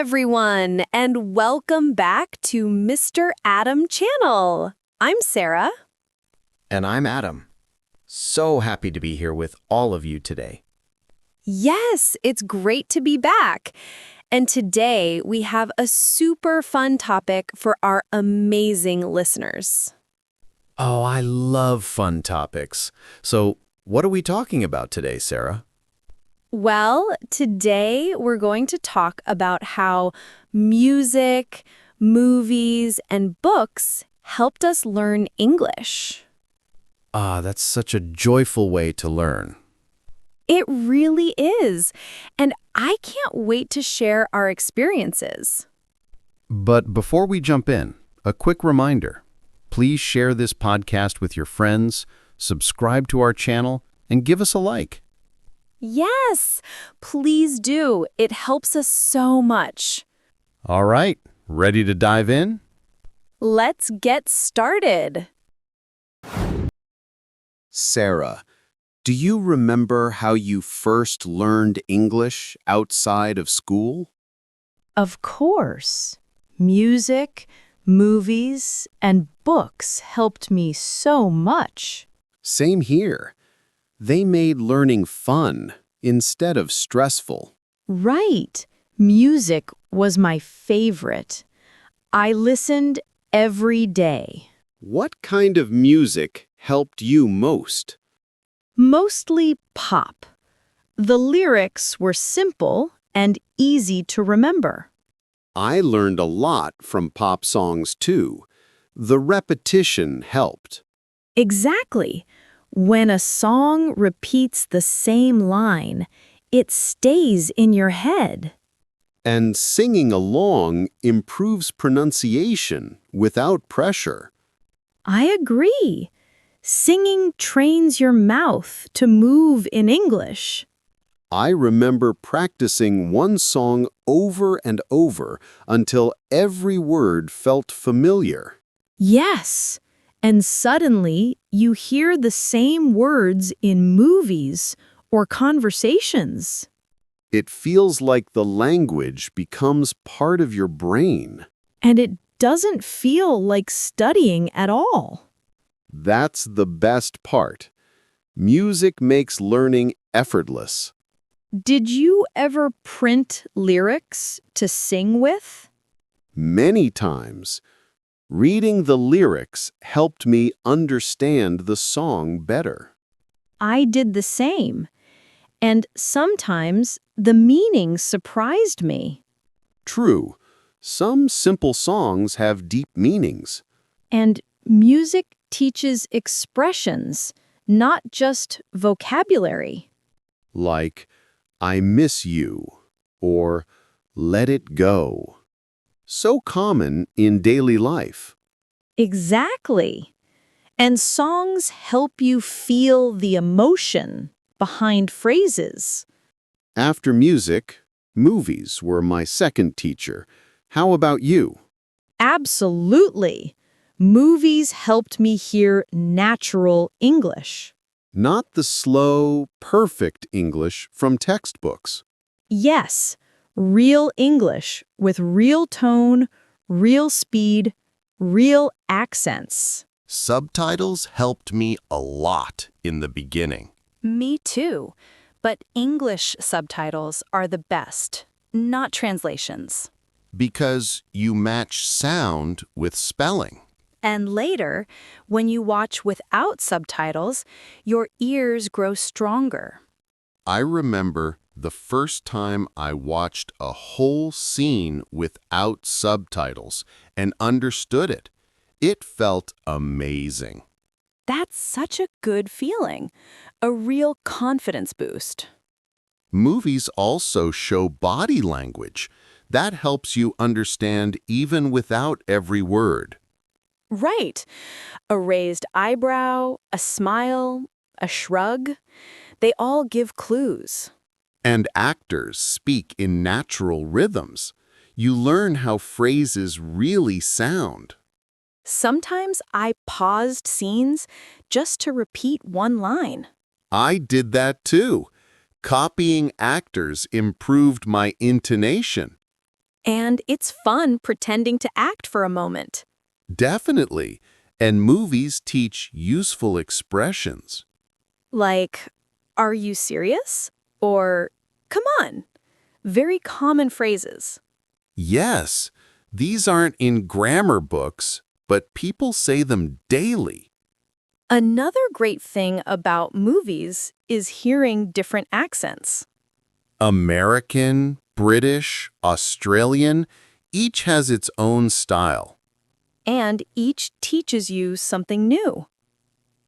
everyone, and welcome back to Mr. Adam Channel. I'm Sarah. And I'm Adam. So happy to be here with all of you today. Yes, it's great to be back. And today we have a super fun topic for our amazing listeners. Oh, I love fun topics. So, what are we talking about today, Sarah? Well, today we're going to talk about how music, movies, and books helped us learn English. Ah, that's such a joyful way to learn. It really is. And I can't wait to share our experiences. But before we jump in, a quick reminder. Please share this podcast with your friends, subscribe to our channel, and give us a like. Yes, please do. It helps us so much. All right, ready to dive in? Let's get started. Sarah, do you remember how you first learned English outside of school? Of course. Music, movies, and books helped me so much. Same here. They made learning fun instead of stressful. Right. Music was my favorite. I listened every day. What kind of music helped you most? Mostly pop. The lyrics were simple and easy to remember. I learned a lot from pop songs too. The repetition helped. Exactly. When a song repeats the same line, it stays in your head. And singing along improves pronunciation without pressure. I agree. Singing trains your mouth to move in English. I remember practicing one song over and over until every word felt familiar. Yes, and suddenly you hear the same words in movies or conversations. It feels like the language becomes part of your brain. And it doesn't feel like studying at all. That's the best part. Music makes learning effortless. Did you ever print lyrics to sing with? Many times, reading the lyrics helped me understand the song better. I did the same. And sometimes the meaning surprised me. True, some simple songs have deep meanings. And music teaches expressions, not just vocabulary. Like, I miss you, or let it go. So common in daily life. Exactly. And songs help you feel the emotion behind phrases. After music, movies were my second teacher. How about you? Absolutely. Movies helped me hear natural English. Not the slow, perfect English from textbooks. Yes, real English with real tone, real speed, real accents. Subtitles helped me a lot in the beginning. Me too, but English subtitles are the best, not translations. Because you match sound with spelling. And later, when you watch without subtitles, your ears grow stronger. I remember the first time I watched a whole scene without subtitles and understood it. It felt amazing. That's such a good feeling, a real confidence boost. Movies also show body language. That helps you understand even without every word. Right. A raised eyebrow, a smile, a shrug, they all give clues. And actors speak in natural rhythms. You learn how phrases really sound. Sometimes I paused scenes just to repeat one line. I did that too. Copying actors improved my intonation. And it's fun pretending to act for a moment. Definitely. And movies teach useful expressions. Like, are you serious? Or, come on. Very common phrases. Yes, these aren't in grammar books, but people say them daily. Another great thing about movies is hearing different accents. American, British, Australian, each has its own style. And each teaches you something new.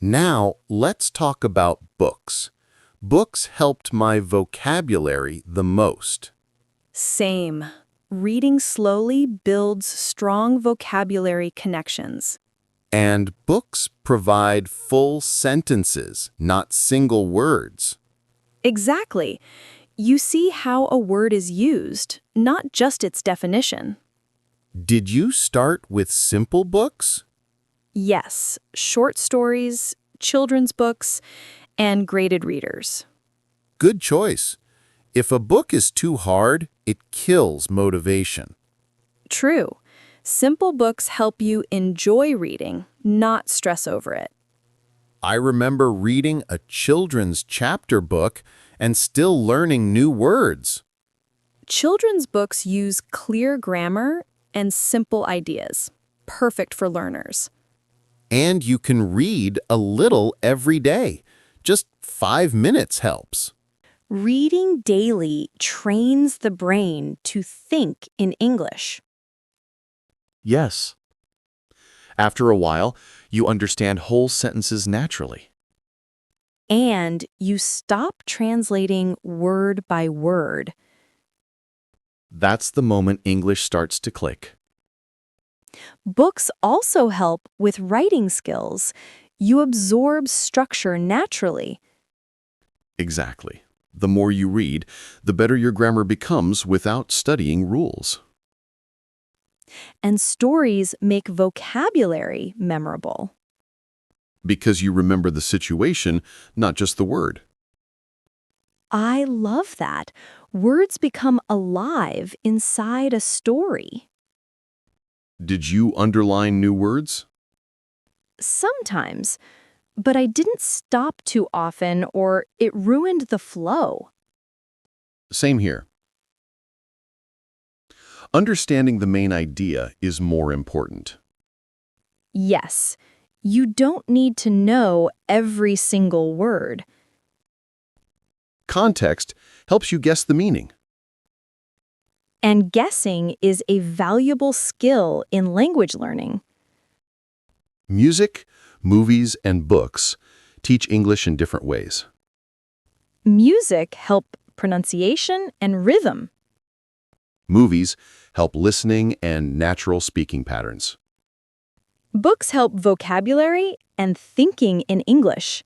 Now, let's talk about books. Books helped my vocabulary the most. Same. Reading slowly builds strong vocabulary connections. And books provide full sentences, not single words. Exactly. You see how a word is used, not just its definition. Did you start with simple books? Yes, short stories, children's books, and graded readers. Good choice. If a book is too hard, it kills motivation. True. Simple books help you enjoy reading, not stress over it. I remember reading a children's chapter book and still learning new words. Children's books use clear grammar and simple ideas, perfect for learners. And you can read a little every day. Just 5 minutes helps. Reading daily trains the brain to think in English. Yes. After a while, you understand whole sentences naturally. And you stop translating word by word. That's the moment English starts to click. Books also help with writing skills. You absorb structure naturally. Exactly. The more you read, the better your grammar becomes without studying rules. And stories make vocabulary memorable. Because you remember the situation, not just the word. I love that. Words become alive inside a story. Did you underline new words? Sometimes, but I didn't stop too often or it ruined the flow. Same here. Understanding the main idea is more important. Yes, you don't need to know every single word. Context helps you guess the meaning. And guessing is a valuable skill in language learning. Music, movies, and books teach English in different ways. Music help pronunciation and rhythm. Movies help listening and natural speaking patterns. Books help vocabulary and thinking in English.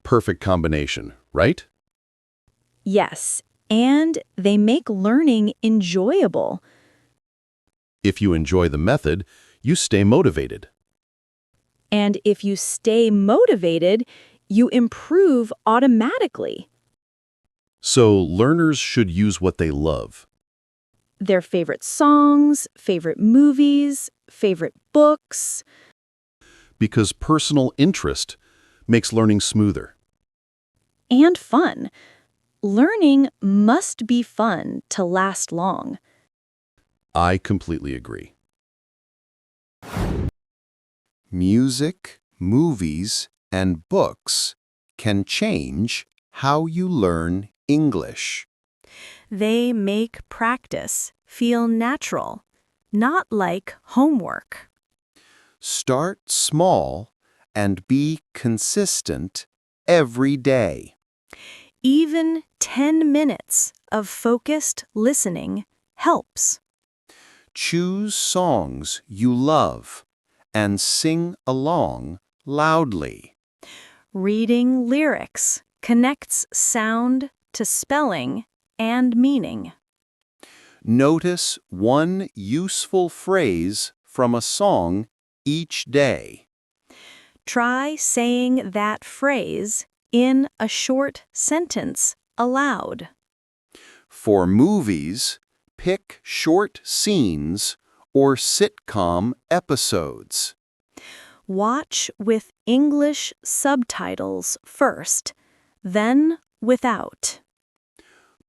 Perfect combination, right? Yes, and they make learning enjoyable. If you enjoy the method, you stay motivated. And if you stay motivated, you improve automatically. So learners should use what they love. Their favorite songs, favorite movies, favorite books. Because personal interest makes learning smoother. And fun. Learning must be fun to last long. I completely agree. Music, movies, and books can change how you learn English. They make practice feel natural, not like homework. Start small and be consistent every day. Even 10 minutes of focused listening helps. Choose songs you love and sing along loudly. Reading lyrics connects sound to spelling and meaning. Notice one useful phrase from a song each day. Try saying that phrase in a short sentence aloud. For movies, Pick short scenes or sitcom episodes. Watch with English subtitles first, then without.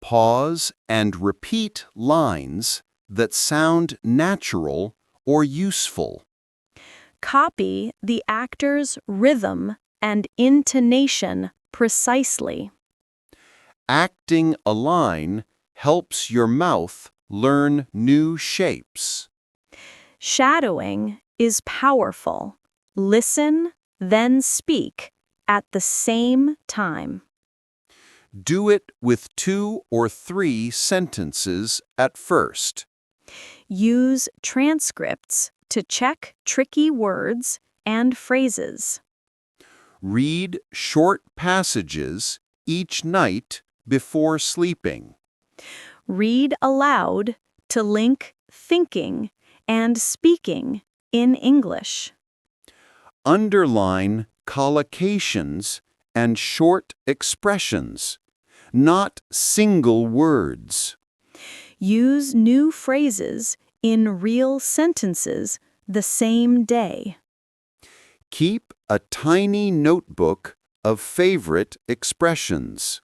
Pause and repeat lines that sound natural or useful. Copy the actor's rhythm and intonation precisely. Acting a line helps your mouth learn new shapes. Shadowing is powerful. Listen, then speak at the same time. Do it with 2 or 3 sentences at first. Use transcripts to check tricky words and phrases. Read short passages each night before sleeping. Read aloud to link thinking and speaking in English. Underline collocations and short expressions, not single words. Use new phrases in real sentences the same day. Keep a tiny notebook of favorite expressions.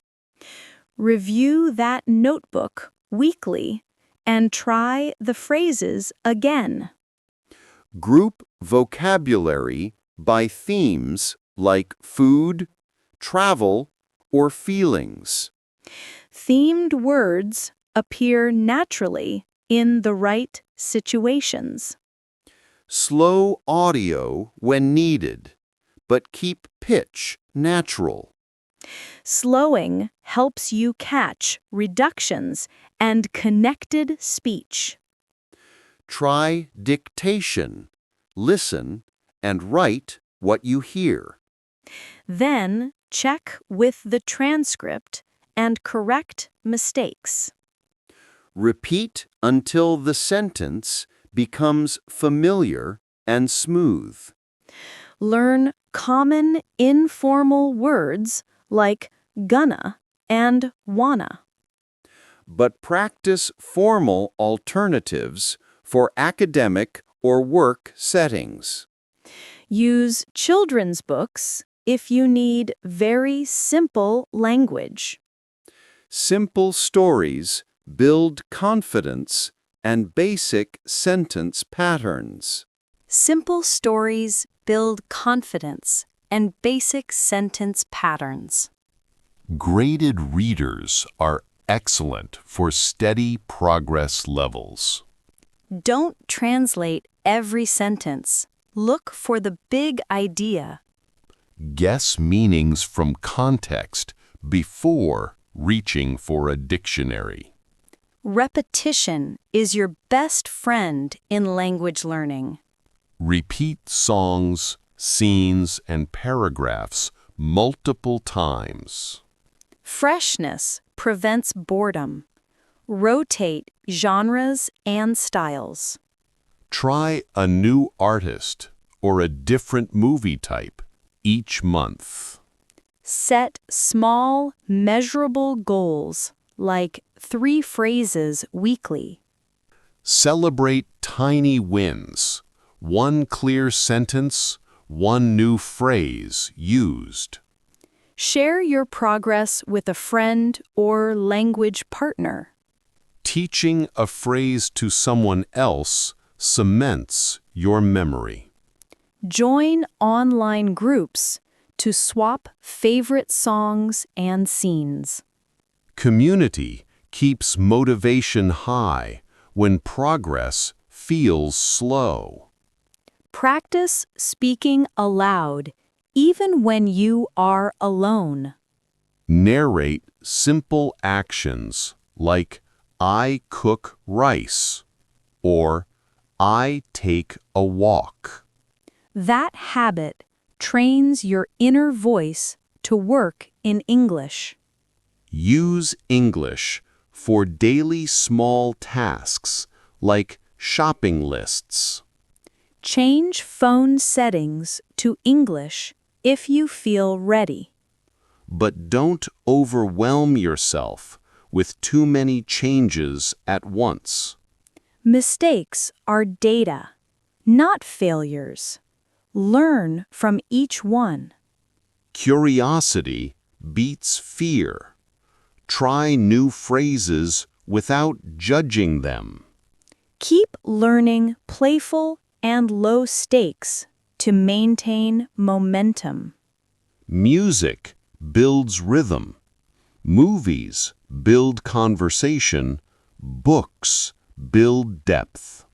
Review that notebook weekly and try the phrases again. Group vocabulary by themes like food, travel, or feelings. Themed words appear naturally in the right situations. Slow audio when needed, but keep pitch natural. Slowing helps you catch reductions and connected speech. Try dictation. Listen and write what you hear. Then check with the transcript and correct mistakes. Repeat until the sentence becomes familiar and smooth. Learn common informal words like gonna and wanna. But practice formal alternatives for academic or work settings. Use children's books if you need very simple language. Simple stories build confidence and basic sentence patterns. Simple stories build confidence and basic sentence patterns. Graded readers are excellent for steady progress levels. Don't translate every sentence. Look for the big idea. Guess meanings from context before reaching for a dictionary. Repetition is your best friend in language learning. Repeat songs, scenes, and paragraphs multiple times. Freshness prevents boredom. Rotate genres and styles. Try a new artist or a different movie type each month. Set small, measurable goals, like 3 phrases weekly. Celebrate tiny wins. 1 clear sentence, 1 new phrase used. Share your progress with a friend or language partner. Teaching a phrase to someone else cements your memory. Join online groups to swap favorite songs and scenes. Community keeps motivation high when progress feels slow. Practice speaking aloud, even when you are alone. Narrate simple actions like I cook rice or I take a walk. That habit trains your inner voice to work in English. Use English for daily small tasks like shopping lists. Change phone settings to English if you feel ready. But don't overwhelm yourself with too many changes at once. Mistakes are data, not failures. Learn from each one. Curiosity beats fear. Try new phrases without judging them. Keep learning playful and low stakes to maintain momentum. Music builds rhythm. Movies build conversation. Books build depth.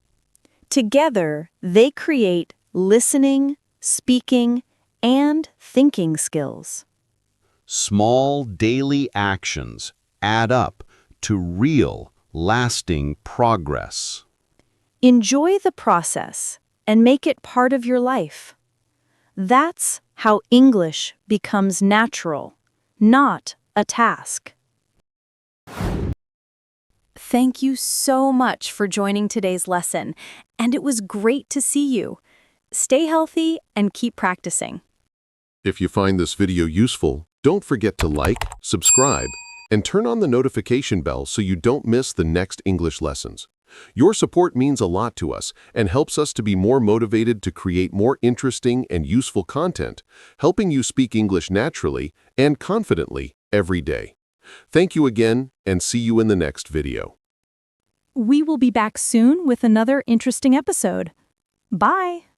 Together, they create listening, speaking, and thinking skills. Small daily actions add up to real, lasting progress. Enjoy the process and make it part of your life. That's how English becomes natural, not a task. Thank you so much for joining today's lesson, and it was great to see you. Stay healthy and keep practicing. If you find this video useful, don't forget to like, subscribe, and turn on the notification bell so you don't miss the next English lessons. Your support means a lot to us and helps us to be more motivated to create more interesting and useful content, helping you speak English naturally and confidently every day. Thank you again, and see you in the next video. We will be back soon with another interesting episode. Bye!